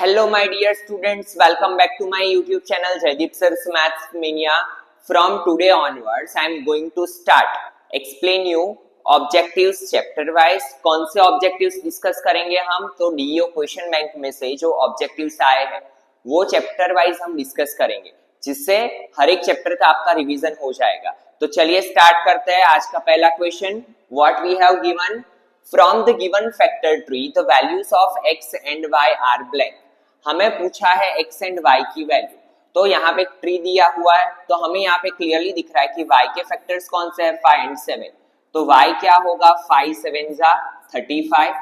Hello my dear students, welcome back to my YouTube channel Jaideep Sir's Maths Mania. From today onwards, I am going to start explain you objectives chapter wise. कौन से objectives discuss करेंगे हम? तो DO question bank में से जो objectives आए हैं वो chapter wise हम discuss करेंगे, जिससे हर एक chapter का आपका revision हो जाएगा. तो चलिए start करते हैं. आज का पहला question, what we have given from the given factor tree the values of x and y are blank. हमें पूछा है x एंड y की वैल्यू, तो यहाँ पे ट्री दिया हुआ है, तो हमें यहाँ पे क्लियरली दिख रहा है कि y के फैक्टर्स कौन से हैं 5 एंड 7. तो y क्या होगा 5 7 जा 35.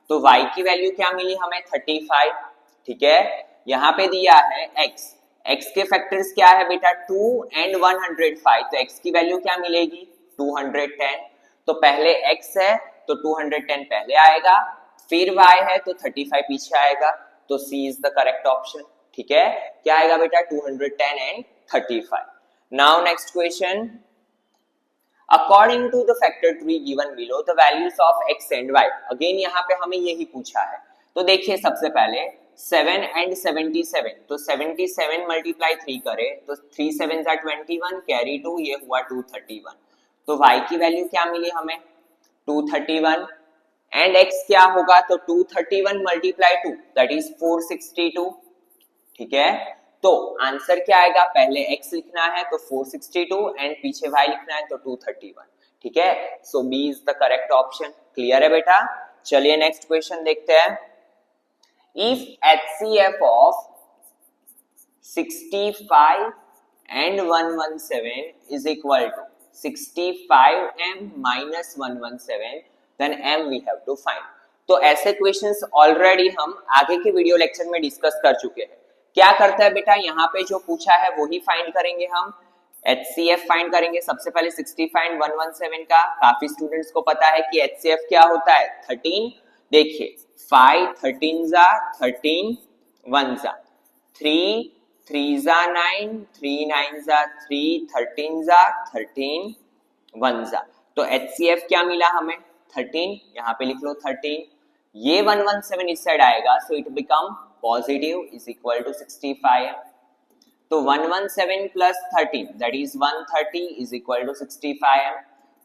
तो y की वैल्यू क्या मिली हमें 35. ठीक है, यहाँ पे दिया है x के फैक्टर्स क्या है बेटा 2 एंड 105. तो x की वैल्यू क्या मिलेगी 210. तो पहले x है तो 210 पहले आएगा, फिर y है तो 35 पीछे आएगा. तो C is the correct option. ठीक है, क्या आएगा बेटा 210 and 35. Now next question. According to the factor tree given below, the values of x and y. Again यहाँ पे हमें यही पूछा है. तो देखिए सबसे पहले 7 and 77. तो 77 मल्टीप्लाई 3 करे तो 3 7 जा 21 कैरी 2, ये हुआ 231. तो y की वैल्यू क्या मिली हमें 231 एंड x क्या होगा तो 231 मल्टीप्लाई 2 दैट इज 462. ठीक है, तो आंसर क्या आएगा, पहले x लिखना है तो 462 एंड पीछे y लिखना है तो 231. ठीक है, so B is the correct option. Clear है बेटा. चलिए नेक्स्ट क्वेश्चन देखते हैं. If HCF of 65 and 117 is equal to 65m minus 117, then m we have to find. तो ऐसे क्वेश्चंस ऑलरेडी हम आगे के वीडियो लेक्चर में डिस्कस कर चुके हैं. क्या करता है बेटा, यहाँ पे जो पूछा है वो ही फाइंड करेंगे हम. HCF फाइंड करेंगे सबसे पहले 65 एंड 117 का. काफी स्टूडेंट्स को पता है कि HCF क्या होता है 13. देखिए 5 13 जा 13 1 जा 3 3 जा 9 3 9 जा 3 13 जा 13 1 जा. तो HCF क्या मिला हमें 13. यहाँ पे लिख लो 13. ये 117 इस साइड आएगा so it become positive is equal to 65. तो 117 plus 13 that is 130 is equal to 65.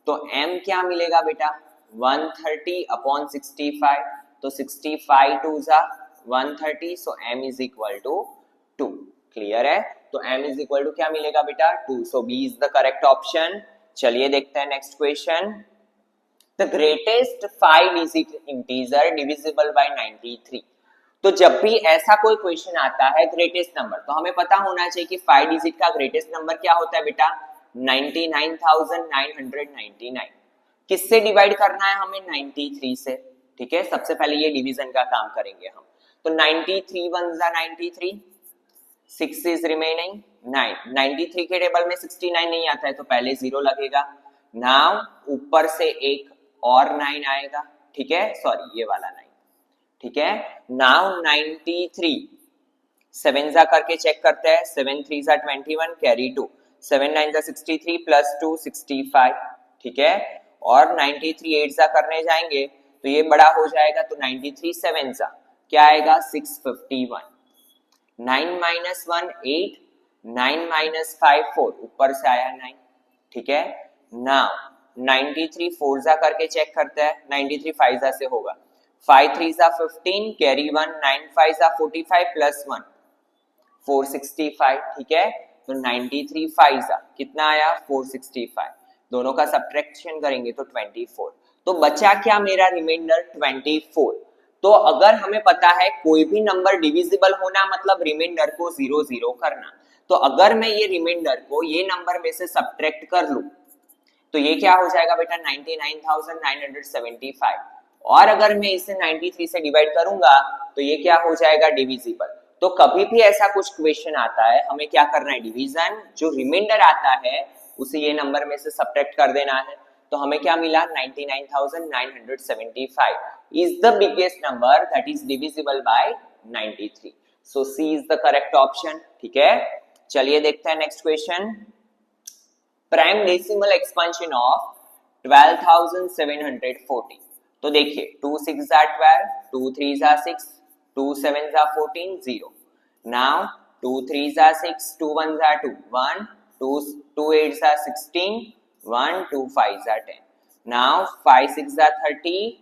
तो m क्या मिलेगा बेटा 130 अपॉन 65. तो 65 2 जा 130, so m is equal to 2. Clear है, तो m इज इक्वल टू क्या मिलेगा बेटा 2. सो b is the correct option. चलिए देखते हैं next question. The greatest 5-digit integer divisible by 93. तो जब भी ऐसा कोई क्वेश्चन आता है ग्रेटेस्ट नंबर, तो हमें पता होना चाहिए कि 5 डिजिट का ग्रेटेस्ट नंबर क्या होता है बेटा 99,999. किससे डिवाइड करना है हमें 93 से. ठीक है, सबसे पहले ये डिवीजन का काम करेंगे हम. तो 93 1 जा 93, 6 इज रिमेनिंग 9. 93 के टेबल में 69 नहीं आता है तो पहले 0 लगेगा. नाउ ऊपर से एक और 9 आएगा. ठीक है, सॉरी ये वाला 9. ठीक है, नाउ 93 7 जा करके चेक करते हैं. 7 3 जा 21 कैरी 2, 7 9 जा 63 प्लस 2 65. ठीक है, और 93 8 जा करने जाएंगे तो ये बड़ा हो जाएगा. तो 93 7 जा क्या आएगा 651. 9 minus 1 8, 9 minus 5 4, ऊपर से आया 9. ठीक है, नाउ 93 4 जा करके चेक करते हैं. 93 5 जा से होगा 5 3 जा 15 कैरी 1, 9 5 जा 45 प्लस 1 465. ठीक है, तो 93 5 जा कितना आया 465. दोनों का सब्ट्रैक्शन करेंगे तो 24. तो बचा क्या मेरा रिमाइंडर 24. तो अगर हमें पता है कोई भी नंबर डिविजिबल होना मतलब रिमाइंडर को 0 0 करना, तो अगर मैं ये रिमाइंडर को ये नंबर में से सब्ट्रैक्ट कर लूं तो ये क्या हो जाएगा बेटा 99,975. और अगर मैं इसे 93 से डिवाइड करूंगा तो ये क्या हो जाएगा डिविजिबल. तो कभी भी ऐसा कुछ क्वेश्चन आता है हमें क्या करना है डिवीजन, जो रिमाइंडर आता है उसे ये नंबर में से सब्ट्रैक्ट कर देना है. तो हमें क्या मिला 99,975 is the biggest number that is divisible by 93. So C is the correct option. ठीक है, चलिए देखते हैं next question. Prime decimal expansion of 12,740. तो देखिए 2 6 जा 12, 2 3 जा 6, 2 7s are 14, 0. Now 2 3s are 6, 2 1s are 2, 1, 2 8s are 16, 1, 2 5s are 10. Now 5 6s are 30,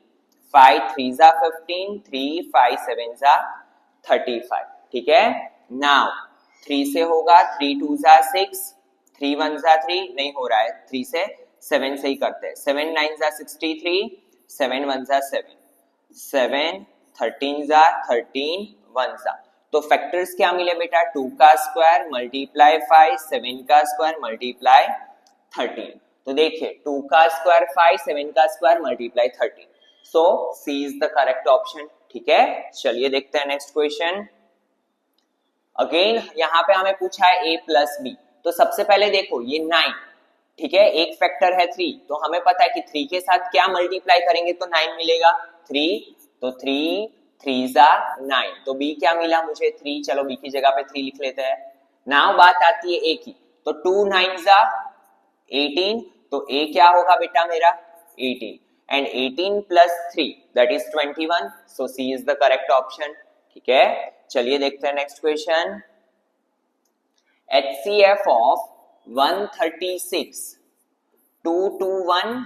5 3s are 15, 3 5 7s are 35. ठीक है. Now 3 से होगा, 3 2s are 6, 3 1s are 3, नहीं हो रहा है, 3 से 7 से ही करते हैं. 7 9s are 63, 7 1s are 7, 7 13s are 13, 1s are. तो फैक्टर्स क्या मिले बेटा, 2 का स्क्वायर मल्टीप्लाई 5, 7 का स्क्वायर मल्टीप्लाई 13. तो देखिए 2 का स्क्वायर 5, 7 का square multiply 13. So C is the correct option. ठीक है, चलिए देखते हैं नेक्स्ट क्वेश्चन. अगेन यहाँ पे हमें पूछा है a प्लस बी. तो सबसे पहले देखो ये 9, ठीक है, एक फैक्टर है 3, तो हमें पता है कि 3 के साथ क्या मल्टीप्लाई करेंगे तो 9 मिलेगा. 3, तो 3 3s are 9. तो b क्या मिला मुझे, 3. चलो b की जगह पे 3 लिख लेते हैं. नाउ बात आती है a की. तो 2 9s are 18. तो a क्या होगा बेटा मेरा, 18. And 18 plus 3 that is 21. So c is the correct option. ठीक है, चलिए देखते हैं next question. HCF of 136, 221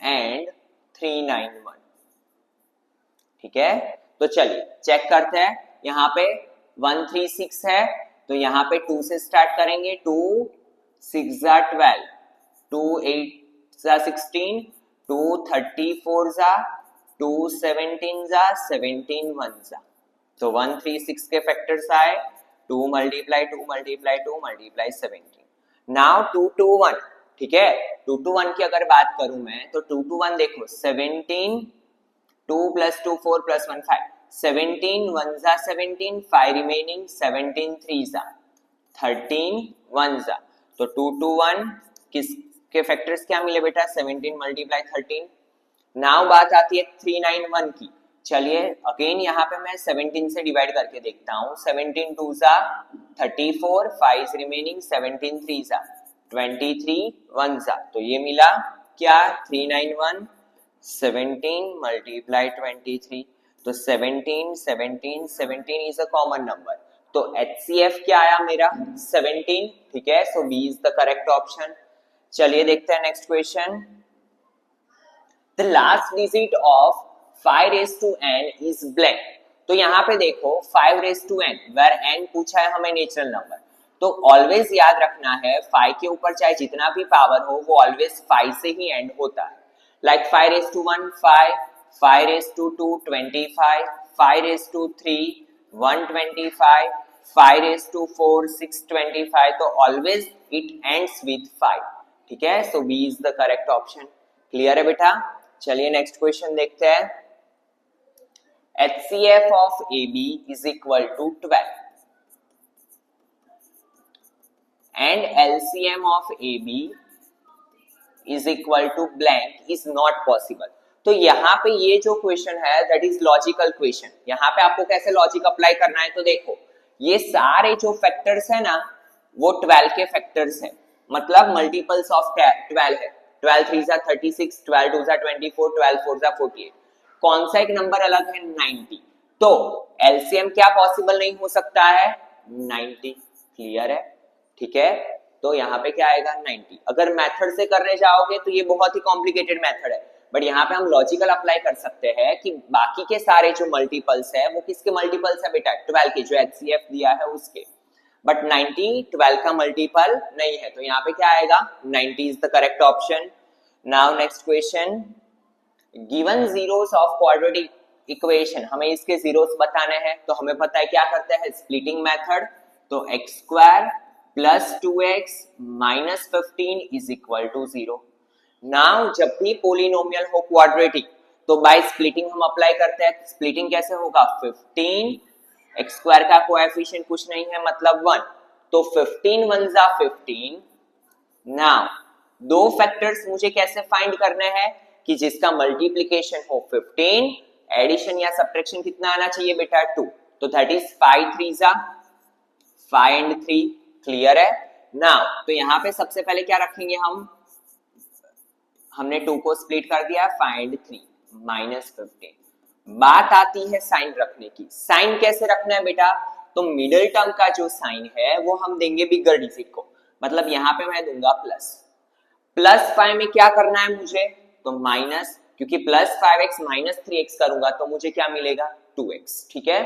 and 391. ठीक है, तो चलिए चेक करते हैं. यहाँ पे 136 है, तो यहाँ पे 2 से स्टार्ट करेंगे. 2 6 are 12, 2 8 are 16, 2 34 are 2 17 are 17 1s are. तो 136 के फैक्टर्स आए 2 मल्टीप्लाई 2 मल्टीप्लाई 2 मल्टीप्लाई 17. नाउ 2 2 1. ठीक है, 2 2 1 की अगर बात करूं मैं तो 2 2 1 देखो 17, 2 plus 2 4 plus 1 5, 17 1s are 17, 5 remaining, 17 3s are 13 1s are. तो 2 2 1 किसके फैक्टर्स क्या मिले बेटा, 17 मल्टीप्लाई 13. नाउ बात आती है 391 की. चलिए अगेन यहाँ पे मैं 17 से डिवाइड करके देखता हूँ. 17 2s are 34, 5 remaining, 17 3s are 23 1s are. तो ये मिला क्या, 391 17 multiply 23. तो 17 17 17 is a common number. तो HCF क्या आया मेरा, 17. ठीक है, so B is the correct option. चलिए देखते हैं next question. The last digit of 5 raised to n is blank. तो यहाँ पे देखो 5 raised to n, where n पूछा है हमें नेचुरल नंबर. तो ऑलवेज याद रखना है 5 के ऊपर चाहे जितना भी पावर हो वो ऑलवेज 5 से ही एंड होता है. Like 5 raised to 1 5, 5 raised to 2 25, 5 raised to 3 125, 5 raised to 4 625. तो always it ends with 5. ठीक है, so B is the correct option. Clear है बेटा. चलिए नेक्स्ट क्वेश्चन देखते हैं. HCF of AB is equal to 12 and LCM of AB is equal to blank is not possible. तो यहाँ पे ये जो क्वेश्चन है दैट इज लॉजिकल क्वेश्चन. यहाँ पे आपको कैसे लॉजिक अप्लाई करना है, तो देखो ये सारे जो फैक्टर्स है ना वो 12 के फैक्टर्स है, मतलब मल्टीपल्स ऑफ 12 है. 12 3s are 36, 12 2s are 24, 12 4s are 48. कौन सा एक नंबर अलग है, 90. तो एलसीएम क्या पॉसिबल नहीं हो सकता है, 90. क्लियर है. ठीक है, तो यहाँ पे क्या आएगा, 90. अगर मेथड से करने जाओगे तो ये बहुत ही कॉम्प्लिकेटेड मेथड है, बट यहाँ पे हम लॉजिकल अप्लाई कर सकते हैं कि बाकी के सारे जो मल्टीपल्स है वो किसके मल्टीपल्स है बेटा, 12 के, जो एचसीएफ दिया है उसके. बट 90 12 का मल्टीपल नहीं है, तो यहाँ पे क्या आएगा, 90 is the correct option. Now next question. Given zeros of quadratic equation, हमें इसके जीरोस बताने हैं. तो हमें पता है क्या करते हैं, स्प्लिटिंग मेथड. तो x square plus 2x minus 15 is equal to 0. Now जब भी पोलिनोमियल हो क्वाड्रेटिक तो बाय स्प्लिटिंग हम अप्लाई करते हैं. स्प्लिटिंग कैसे होगा, 15 एक्स स्क्वायर का कोएफिशिएंट कुछ नहीं है मतलब 1, तो 15 1s are 15. नाउ दो फैक्टर्स मुझे कैसे फाइंड करने हैं कि जिसका मल्टीप्लिकेशन हो 15, एडिशन या सब्ट्रैक्शन कितना आना चाहिए बेटा, 2. तो that is 5 3s are 5 and 3. Clear है. नाउ तो यहाँ पे सबसे पहले क्या रखेंगे हम, हमने 2 को स्प्लिट कर दिया, 5 and 3 माइनस 15. बात आती है साइन रखने की। साइन कैसे रखना है बेटा? तो मिडिल टर्म का जो साइन है वो हम देंगे बिगर डिजिट को, मतलब यहाँ पे मैं दूंगा प्लस। प्लस 5 में क्या करना है मुझे? तो माइनस, क्योंकि प्लस 5x माइनस 3x करूंगा तो मुझे क्या मिलेगा? 2x। ठीक है,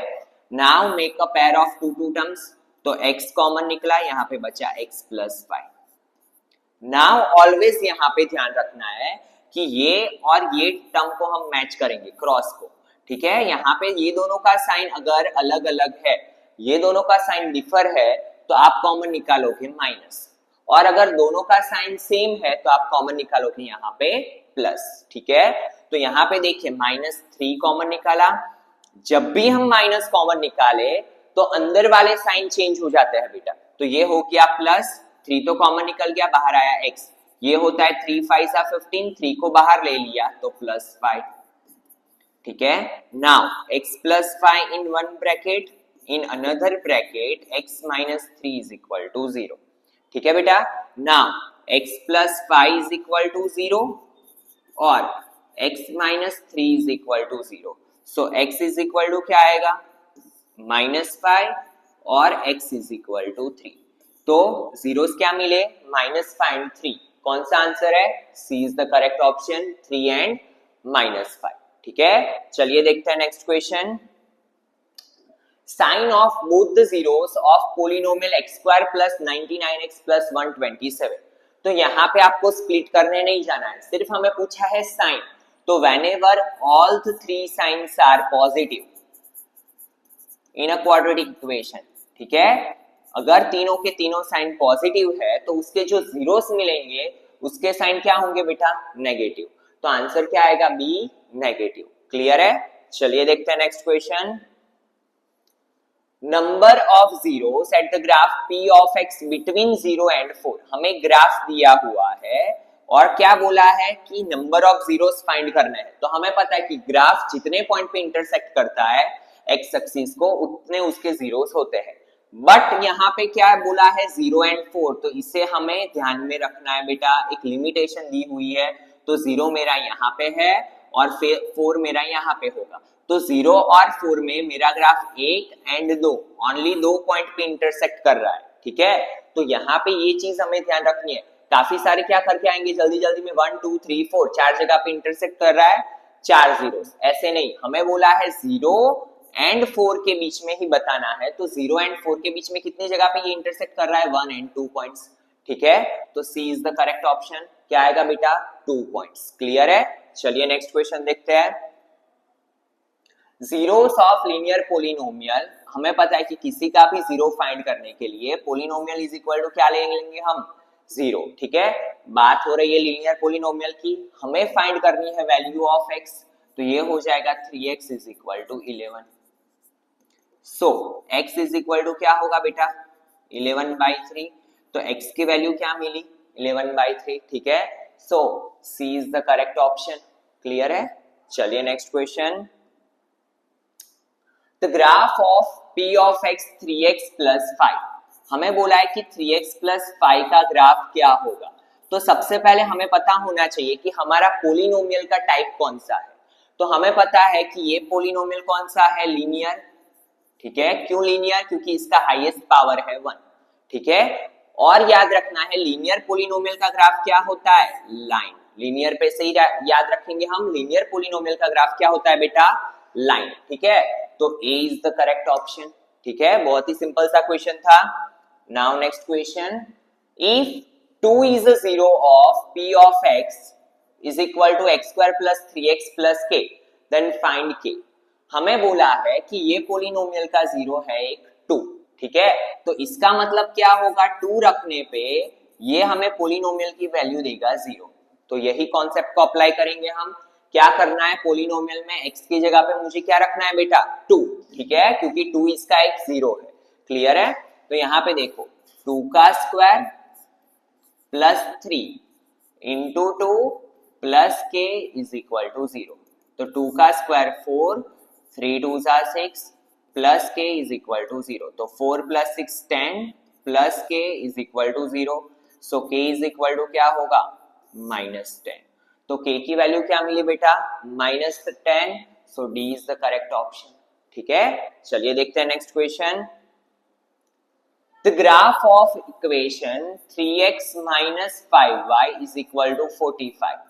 now make a pair of two terms. तो x कॉमन निकला, यहाँ पे बचा x प्लस 5। नाउ ऑलवेज यहाँ पे ध्यान रखना है कि ये और ये टर्म को हम मैच करेंगे, क्रॉस को। ठीक है, यहाँ पे ये दोनों का साइन अगर अलग अलग है, ये दोनों का साइन डिफर है, तो आप कॉमन निकालोगे माइनस, और अगर दोनों का साइन सेम है तो आप कॉमन निकालोगे यहाँ पे प्लस। ठीक है, तो यहाँ पे देखिए -3 कॉमन निकाला। जब भी हम माइनस कॉमन निकाले तो अंदर वाले साइन चेंज हो जाते हैं बेटा। तो ये हो गया प्लस, 3 तो कॉमन निकल गया, बाहर आया x। ये होता है 3 5 15, 3 को बाहर ले लिया तो प्लस 5। ठीक है, now x plus 5 in one bracket, in another bracket x minus 3 is equal to 0। ठीक है बेटा, now x plus 5 is equal to 0 और x minus 3 is equal to 0। So x is equal to क्या आएगा? -5 और x is equal to 3। तो zeros क्या मिले? -5 एंड 3। कौन सा आंसर है? C is the correct option, 3 and -5। ठीक है, चलिए देखते हैं next question. Sign of both the zeros of polynomial x square plus 99x plus 127। तो यहाँ पे आपको स्प्लिट करने नहीं जाना है, सिर्फ हमें पूछा है साइन। तो whenever all the three signs are positive in a quadratic equation, ठीक है, अगर तीनों के तीनों साइन पॉजिटिव है तो उसके जो जीरोस मिलेंगे उसके साइन क्या होंगे बेटा? नेगेटिव। तो आंसर क्या आएगा? B, negative. क्लियर है? चलिए देखते हैं next question. Number of zeros at the graph p of x between 0 and 4। हमें ग्राफ दिया हुआ है और क्या बोला है कि नंबर ऑफ जीरोस फाइंड करना है। तो हमें पता है कि ग्राफ जितने पॉइंट पे इंटरसेक्ट करता है x एक्सिस को, उतने उसके जीरोस होते हैं। बट यहाँ पे क्या बोला है? 0 एंड 4। तो इसे हमें ध्यान में रखना है बेटा, एक लिमिटेशन दी हुई है। तो 0 मेरा यहाँ पे है और फिर 4 मेरा यहाँ पे होगा। तो 0 और 4 में मेरा ग्राफ 1 एंड 2, ओनली 2 पॉइंट पे इंटरसेक्ट कर रहा है। ठीक है, तो यहाँ पे ये चीज हमें ध्यान रखनी है। काफी सारे क्या करके आएंगे जल्दी जल्दी में, 1 2 3 4, 4 जगह पे इंटरसेक्ट कर रहा है, 4 जीरोस। ऐसे नहीं, हमें बोला है 0 एंड 4 के बीच में ही बताना है। तो 0 एंड 4 के बीच में कितनी जगह पे ये इंटरसेक्ट कर रहा है? 1 एंड 2 पॉइंट्स। ठीक है, तो सी इज द करेक्ट ऑप्शन। क्या आएगा बेटा? 2 पॉइंट्स। क्लियर है? चलिए नेक्स्ट क्वेश्चन देखते हैं। जीरोस ऑफ लीनियर पोलिनोमियल, हमें पता है कि किसी का भी जीरो फाइंड करने के लिए पोलिनोमियल इज इक्वल टू क्या ले लेंगे हम? 0। ठीक है, बात हो रही है लीनियर पोलिनोमियल की, हमें फाइंड करनी है वैल्यू ऑफ x। तो ये हो जाएगा 3x is equal to 11। So x is equal to क्या होगा बेटा? 11/3। तो x की वैल्यू क्या मिली? 11/3। ठीक है, so C is the correct option. Clear है? चलिए next question. The graph of p of x 3x plus 5। हमें बोला है कि 3x plus 5 का ग्राफ क्या होगा। तो सबसे पहले हमें पता होना चाहिए कि हमारा पोलिनोमियल का टाइप कौन सा है। तो हमें पता है कि ये पोलिनोमियल कौन सा है? लीनियर। ठीक है, क्यों लीनियर? क्योंकि इसका हाईएस्ट पावर है 1। ठीक है, और याद रखना है लीनियर पोलिनोमियल का ग्राफ क्या होता है? लाइन। लीनियर पे से ही याद रखेंगे हम, लीनियर पोलिनोमियल का ग्राफ क्या होता है बेटा? लाइन। ठीक है, तो A is the correct option. ठीक है, बहुत ही सिंपल सा क्वेश्चन था। Now next question. If 2 is a zero of P of x is equal to x square plus 3x plus k, then find k। हमें बोला है कि ये पोलिनोमियल का जीरो है एक 2। ठीक है, तो इसका मतलब क्या होगा? 2 रखने पे ये हमें पोलिनोमियल की वैल्यू देगा 0। तो यही कॉन्सेप्ट को अप्लाई करेंगे हम। क्या करना है? पोलिनोमियल में x की जगह पे मुझे क्या रखना है बेटा? 2। ठीक है, क्योंकि 2 इसका एक जीरो है। क्लियर है? तो यहाँ पे देखो, 2 का square plus 3 into 2 plus k is equal to 0। तो 2 का square 4, 3 2 6 plus k is equal to 0। तो 4 plus 6 10 plus k is equal to 0। So k is equal to क्या होगा? -10। तो k की वैल्यू क्या मिली बेटा? -10। So D is the correct option. ठीक है, चलिए देखते हैं next question. The graph of equation 3x minus 5y is equal to 45.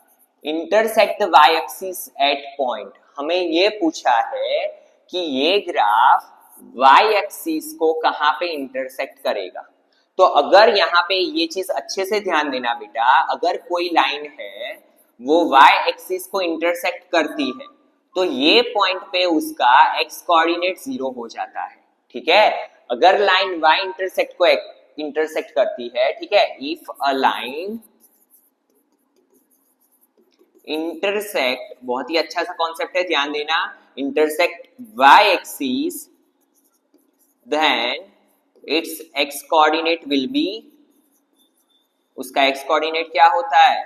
Intersect the y-axis at point. हमें ये पूछा है कि ये ग्राफ y-axis को कहाँ पे इंटरसेक्ट करेगा। तो अगर यहाँ पे ये चीज अच्छे से ध्यान देना बेटा, अगर कोई लाइन है वो y-axis को इंटरसेक्ट करती है तो ये पॉइंट पे उसका x कोऑर्डिनेट 0 हो जाता है। ठीक है, अगर लाइन y इंटरसेक्ट को इंटरसेक्ट करती है, ठीक है, इफ अ लाइन इंटरसेक्ट, बहुत ही अच्छा सा कॉन्सेप्ट है, ध्यान देना, intersect y axis, then its x coordinate will be, उसका x कोऑर्डिनेट क्या होता है,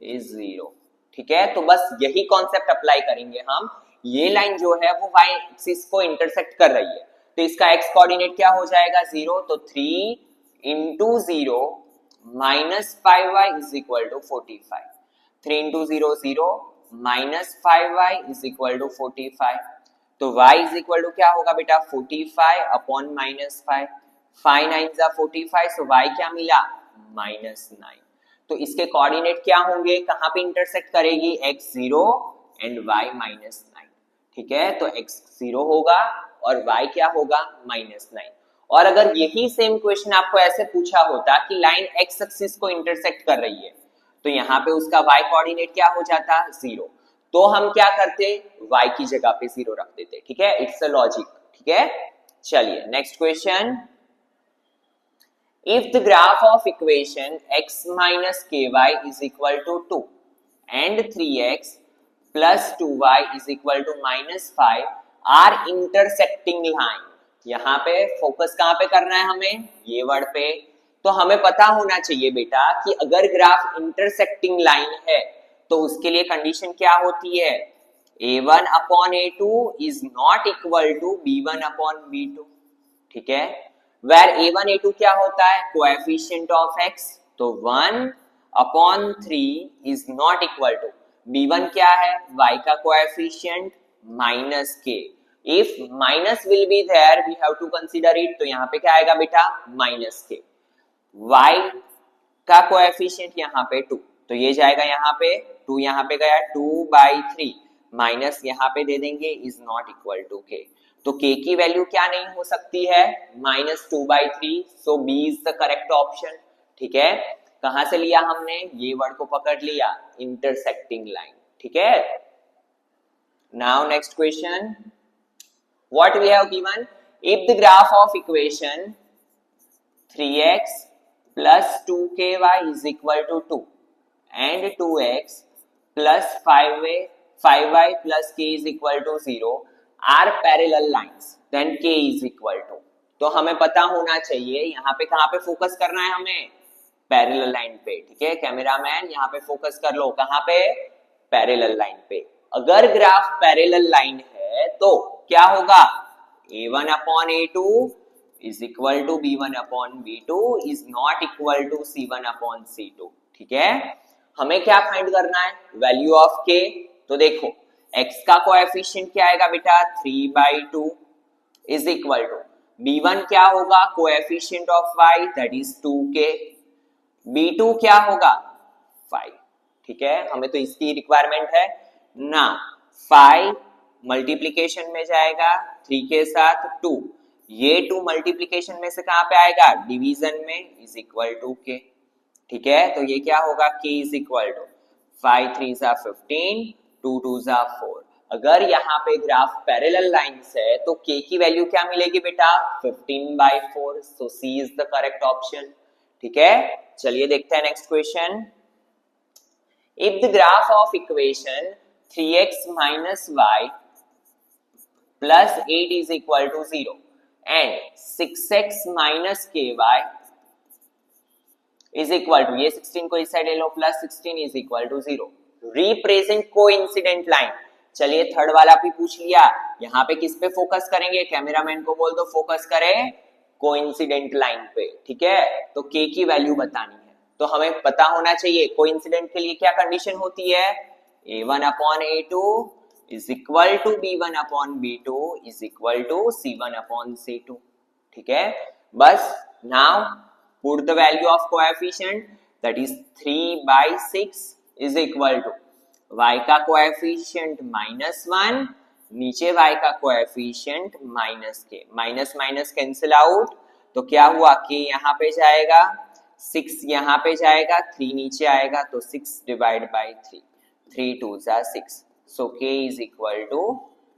इज 0। ठीक है, तो बस यही कॉन्सेप्ट अप्लाई करेंगे हम। ये लाइन जो है वो y एक्सिस को इंटरसेक्ट कर रही है तो इसका x कोऑर्डिनेट क्या हो जाएगा, 0। तो 3 into 0 minus 5y is equal to 45। 3 into 0 0 minus 5y is equal to 45। तो y इज इक्वल टू क्या होगा बेटा, 45 अपॉन माइनस 5। 5 9 जा 45, सो y क्या मिला, -9। तो इसके कोऑर्डिनेट क्या होंगे, कहां पे इंटरसेक्ट करेगी, x 0 एंड y -9। ठीक है, तो x 0 होगा और y क्या होगा, -9। और अगर यही सेम क्वेश्चन आपको ऐसे पूछा होता कि लाइन x एक्सिस को इंटरसेक्ट कर रही है तो यहाँ पे उसका y कोऑर्डिनेट क्या हो जाता, 0। तो हम क्या करते, y की जगह पे 0 रख देते। ठीक है, इट्स अ लॉजिक। ठीक है, चलिए next question. If the graph of equation x minus ky is equal to 2 and 3x plus 2y is equal to -5 are intersecting line, यहाँ पे फोकस कहाँ पे करना है हमें, ये वर्ड पे। तो हमें पता होना चाहिए बेटा कि अगर ग्राफ इंटरसेक्टिंग लाइन है तो उसके लिए कंडीशन क्या होती है, a1 upon a2 is not equal to b1 upon b2। ठीक है, where a1 a2 क्या होता है, कोएफिशिएंट ऑफ x, तो 1 upon 3 is not equal to b1 क्या है, y का coefficient minus k। If minus will be there we have to consider it, तो यहाँ पे क्या आएगा बेटा, माइनस k। y का कोएफिशिएंट यहाँ पे 2, तो ये जाएगा यहाँ पे 2, यहाँ पे गया 2/3 माइनस यहाँ पे दे देंगे is not equal to k। तो k की वैल्यू क्या नहीं हो सकती है, -2/3, so b is the correct option. ठीक है, कहां से लिया हमने, ये वर्ड को पकड़ लिया, इंटरसेक्टिंग लाइन। ठीक है, now next question, what we have given, if the graph of equation 3x plus 2ky is equal to 2 and 2x plus 5y plus k is equal to 0 are parallel lines, then k is equal to, तो हमें पता होना चाहिए यहाँ पे कहाँ पे focus करना है हमें, पैरेलल लाइन पे। ठीक है, कैमरामैन यहाँ पे फोकस कर लो, कहाँ पे, पैरेलल लाइन पे। अगर ग्राफ पैरेलल लाइन है तो क्या होगा, a1 upon a2 is equal to b1 upon b2 is not equal to c1 upon c2। ठीक है, हमें क्या फाइंड करना है, वैल्यू ऑफ k। तो देखो x का कोएफिशिएंट क्या आएगा बेटा, 3/2 is equal to b1 क्या होगा, coefficient of y that is 2k, b2 क्या होगा, 5। ठीक है, हमें तो इसकी रिक्वायरमेंट है ना। 5 मल्टीप्लीकेशन में जाएगा 3 के साथ 2, ये 2 मल्टीप्लीकेशन में से कहां पे आएगा, डिवीजन में, इज इक्वल टू k। ठीक है, तो ये क्या होगा, k इज इक्वल टू 5 3 जा 15, 2 2 जा 4। अगर यहाँ पे ग्राफ पैरेलल लाइंस है तो k की वैल्यू क्या मिलेगी बेटा, 15/4, सो c is the correct option. ठीक है, चलिए देखते हैं next question. If the graph of equation 3x minus y plus 8 is equal to 0 and 6x minus ky is equal to, ये 16 को इस साइड ले लो, plus 16 is equal to 0, represent coincident line. चलिए थर्ड वाला भी पूछ लिया, यहाँ पे किस पे फोकस करेंगे, कैमरामैन को बोल दो फोकस करे कोइंसिडेंट लाइन पे। ठीक है, तो k की वैल्यू बतानी है, तो हमें पता होना चाहिए कोइंसिडेंट के लिए क्या कंडीशन होती है, a1 upon a2 is equal to B1 upon B2 is equal to C1 upon C2. ठीक है, बस now put the value of coefficient that is 3/6 is equal to y का कोएफिशिएंट -1 नीचे y का coefficient -k. Minus minus cancel out, तो क्या हुआ k यहाँ पे जाएगा, 6 यहाँ पे जाएगा, 3 नीचे आएगा, तो 6 डिवाइड बाई 3, 3 2 जा 6. So k is equal to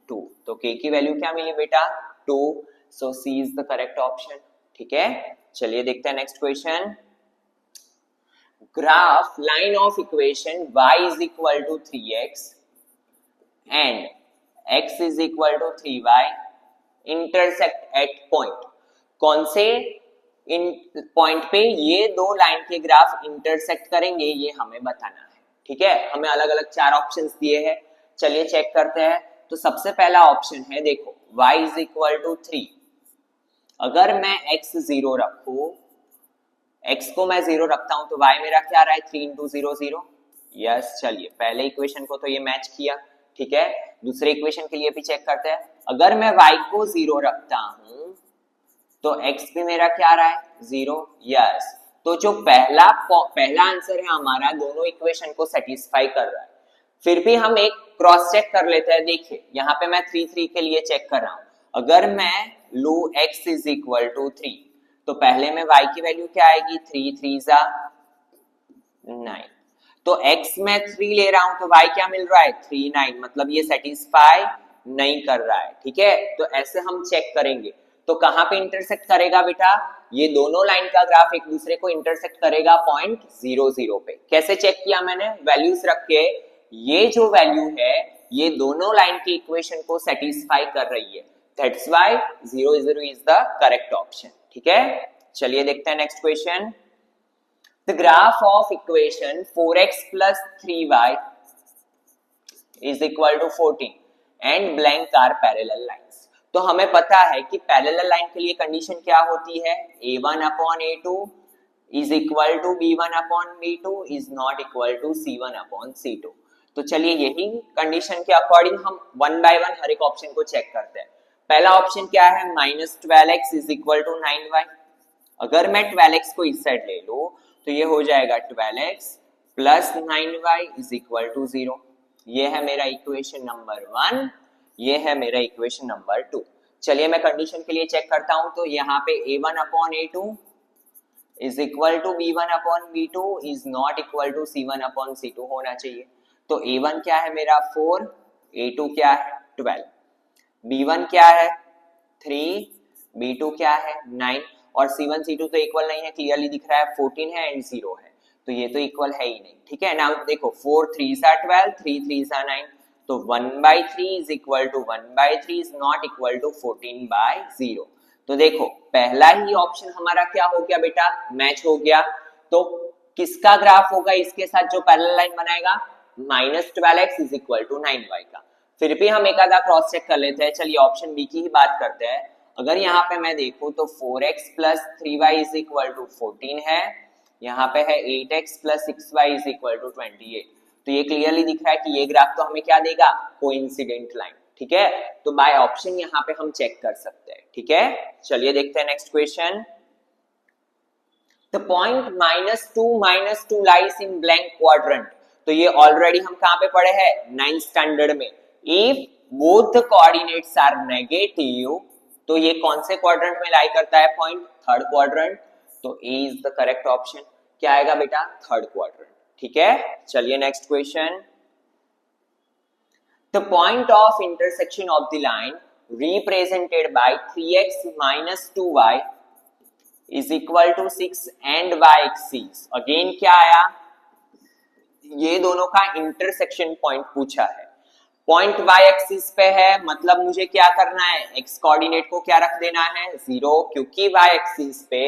2. तो k की वैल्यू क्या मिली बेटा, 2. So c is the correct option. ठीक है, चलिए देखते हैं next question. Graph line of equation y is equal to 3x and x is equal to 3y intersect at point. कौन से इन पॉइंट पे ये दो लाइन के ग्राफ इंटरसेक्ट करेंगे, ये हमें बताना है. ठीक है, हमें अलग अलग 4 ऑप्शंस दिए हैं. चलिए चेक करते हैं. तो सबसे पहला ऑप्शन है, देखो y इज इक्वल टू 3. अगर मैं x 0 रखूं, x को मैं 0 रखता हूं, तो y मेरा क्या आ रहा है, 3 इंटू 0 0. यस, चलिए पहले इक्वेशन को तो ये मैच किया. ठीक है, दूसरे इक्वेशन के लिए भी चेक करते हैं. अगर मैं y को 0 रखता हूं तो x भी मेरा क्या आ रहा है, 0. यस, तो जो पहला आंसर है हमारा दोनों इक्वेशन को सेटिस्फाई कर रहा है. फिर भी हम एक क्रॉस चेक कर लेते हैं. देखिए यहाँ पे मैं 3 3 के लिए चेक कर रहा हूं. अगर मैं लू x इज इक्वल टू 3, तो पहले में y की वैल्यू क्या आएगी, 3 3 जा 9. तो x में 3 ले रहा हूं तो y क्या मिल रहा है, 3 9. मतलब ये सेटिस्फाई नहीं कर रहा है. ठीक है, तो ऐसे हम चेक करेंगे. तो कहां पे इंटरसेक्ट करेगा बेटा, ये दोनों लाइन का ग्राफ एक दूसरे को इंटरसेक्ट करेगा पॉइंट 0 0 पे. कैसे चेक किया मैंने, वैल्यूज रख के. ये जो वैल्यू है ये दोनों लाइन की इक्वेशन को सेटिस्फाई कर रही है. That's why 0 0 is the correct option. ठीक है, चलिए देखते हैं next question. The graph of equation 4x plus 3y is equal to 14 and blank are parallel lines. तो हमें पता है कि पैरेलल लाइन के लिए कंडीशन क्या होती है, a1 upon a2 is equal to b1 upon b2 is not equal to c1 upon c2. तो चलिए यही कंडीशन के अकॉर्डिंग हम 1 बाय 1 हर एक ऑप्शन को चेक करते हैं. पहला ऑप्शन क्या है, -12x is equal to 9y. अगर मैं 12x को इस साइड ले लूं तो ये हो जाएगा 12x plus 9y is equal to 0. ये है मेरा इक्वेशन नंबर 1, ये है मेरा इक्वेशन नंबर 2. चलिए मैं कंडीशन के लिए चेक करता हूं. तो यहाँ पे a1 upon a2 is equal to b1 upon b2 is not equal to c1 upon c2 होना चाहिए. तो a1 क्या है मेरा 4, a2 क्या है 12, b1 क्या है 3, b2 क्या है 9 और c1 c2 तो इक्वल नहीं है, क्लियरली दिख रहा है 14 है एंड 0 है. तो ये तो इक्वल है ही नहीं. ठीक है, नाउ देखो 4 3 सा 12, 3 3 सा 9. तो 1/3 is equal to 1/3 is not equal to 14/0. तो देखो पहला ही ऑप्शन हमारा क्या हो गया बेटा, मैच हो गया. तो किसका ग्राफ होगा इसके साथ जो पैरेलल लाइन बनाएगा, -12x is equal to 9y का. फिर भी हम एक आधा क्रॉस चेक कर लेते हैं. चलिए ऑप्शन बी की ही बात करते हैं. अगर यहाँ पे मैं देखूं तो 4x plus 3y is equal to 14 है, यहाँ पे है 8x plus 6y is equal to 28. तो ये क्लियरली दिख रहा है कि ये ग्राफ तो हमें क्या देगा, कोइंसिडेंट लाइन. ठीक है, तो बाय ऑप्शन यहाँ पे हम चेक कर सकते हैं. ठीक है, चलिए देखते हैं next question. The point -2 lies in blank quadrant. तो ये ऑलरेडी हम कहाँ पे पढ़े हैं, 9th स्टैंडर्ड में. If both the coordinates are negative, तो ये कौन से क्वाड्रेंट में लाई करता है पॉइंट, थर्ड क्वाड्रेंट. तो A is the correct option. क्या आएगा बेटा, थर्ड क्वाड्रेंट. ठीक है, चलिए next question. The point of intersection of the line represented by 3x minus 2y is equal to 6 and y axis. Again क्या आया, ये दोनों का इंटरसेक्शन पॉइंट पूछा है. पॉइंट y एक्सिस पे है, मतलब मुझे क्या करना है, x कोऑर्डिनेट को क्या रख देना है, 0, क्योंकि y एक्सिस पे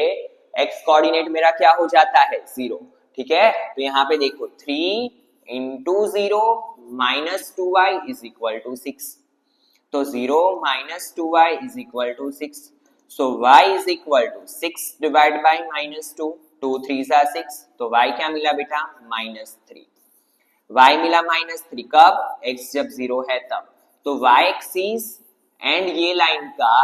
x कोऑर्डिनेट मेरा क्या हो जाता है, 0. ठीक है, तो यहाँ पे देखो 3 into 0 minus 2y is equal to 6. तो 0 minus 2y is equal to 6. So y is equal to 6 divide by -2, 2 3 सा 6. तो y क्या मिला बेटा, -3. y मिला -3 कब, x जब 0 है तब. तो y एक्सिस एंड ये लाइन का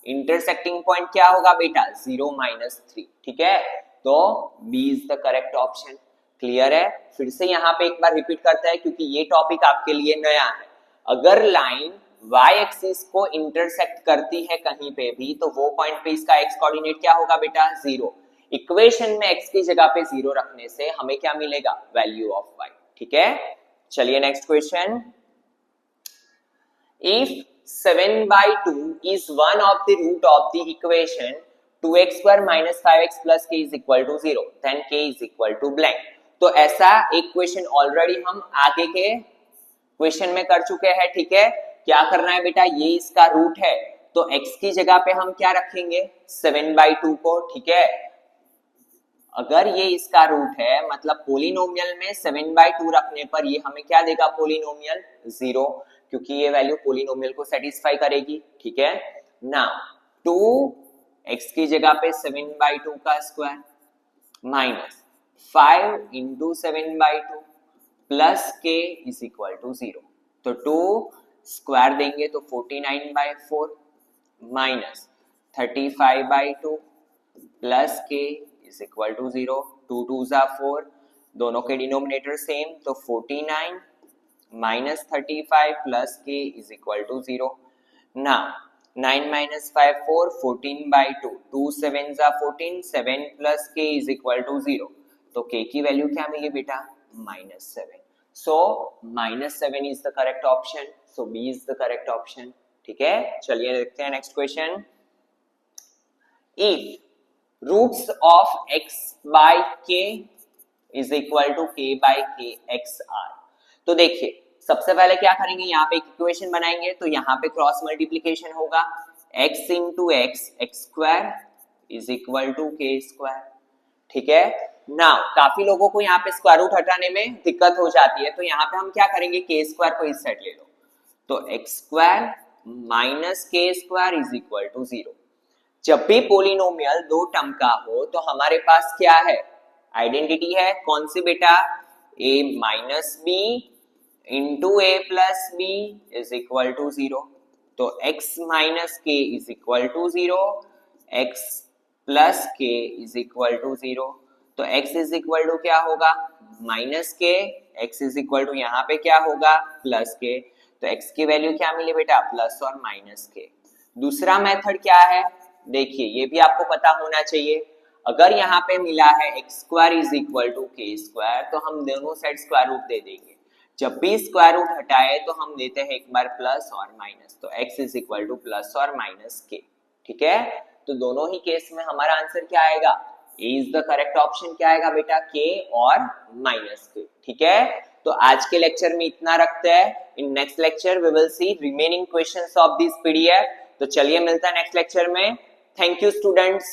इंटरसेक्टिंग पॉइंट क्या होगा बेटा 0 -3, ठीक है। तो B is the correct option. Clear है? फिर से यहाँ पे एक बार रिपीट करते हैं क्योंकि ये टॉपिक आपके लिए नया है। अगर लाइन y एक्सिस को इंटरसेक्ट करती है कहीं पे भी तो वो पॉइंट पे इसका x कोऑर्डिनेट क्या होगा बेटा 0। इक्वेशन में x की जगह पे 0 रखने से हमें क्या मिलेगा वैल्यू ऑफ y, ठीक है। चलिए next question. If 7/2 is one of the root of the equation 2x square minus 5x plus k is equal to 0, then k is equal to blank। तो ऐसा एक क्वेश्चन ऑलरेडी हम आगे के question में कर चुके हैं, ठीक है। क्या करना है बेटा, ये इसका रूट है तो x की जगह पे हम क्या रखेंगे 7/2 को, ठीक है। अगर ये इसका रूट है मतलब पोलिनोमियल में 7/2 रखने पर ये हमें क्या देगा पोलिनोमियल 0, क्योंकि ये वैल्यू पोलिनोमियल को सेटिस्फाई करेगी, ठीक है ना। 2 x की जगह पे 7/2 का square minus 5 into 7/2 plus k is equal to 0। तो 2 स्क्वायर देंगे तो 49/4 minus 35/2 plus k is equal to 0। 2 2 जा 4, दोनों के डिनोमिनेटर सेम तो 49 minus 35 plus k is equal to 0। ना 9 माइनस 5 4, 14/2, 2 7 जा 14, 7 plus k is equal to 0। तो k की वैल्यू क्या मिली बेटा -7। So -7 is the correct option. So b is the correct option, ठीक है। चलिए देखते हैं next question. If roots of x by k is equal to k by k x are. तो देखिए सबसे पहले क्या करेंगे, यहाँ पे एक इक्वेशन बनाएंगे तो यहाँ पे क्रॉस मल्टीप्लीकेशन होगा x into x square is equal to k square, ठीक है ना। काफी लोगों को यहाँ पे स्क्वायर रूट हटाने में दिक्कत हो जाती है तो यहाँ पे हम क्या करेंगे k स्क्वायर को इस साइड ले लो तो x square minus k square is equal to 0। जब भी पोलिनोमियल दो टर्म का हो तो हमारे पास क्या है आइडेंटिटी है, कौन सी बेटा a minus b into a plus b is equal to 0। तो x minus k is equal to 0, x plus k is equal to 0। तो x इज इक्वल टू क्या होगा minus k, x is equal to यहाँ पे क्या होगा plus k। तो x की वैल्यू क्या मिली बेटा प्लस और माइनस k। दूसरा मेथड क्या है, देखिए ये भी आपको पता होना चाहिए। अगर यहाँ पे मिला है x square is equal to k square तो हम दोनों साइड स्क्वायर रूट दे देंगे। जब भी स्क्वायर रूट हटाए तो हम देते हैं एक बार प्लस और माइनस, तो x is equal two plus और माइनस k, ठीक है। तो दोनों ही केस में हमारा आंसर क्या आएगा, a is the correct option. क्या आएगा बेटा k और माइनस k, ठीक है। तो आज के लेक्चर में इतना रखते हैं। In next lecture we will see remaining questions of this PDF. तो चलिए मिलता है नेक्स्ट लेक्चर में। Thank you students.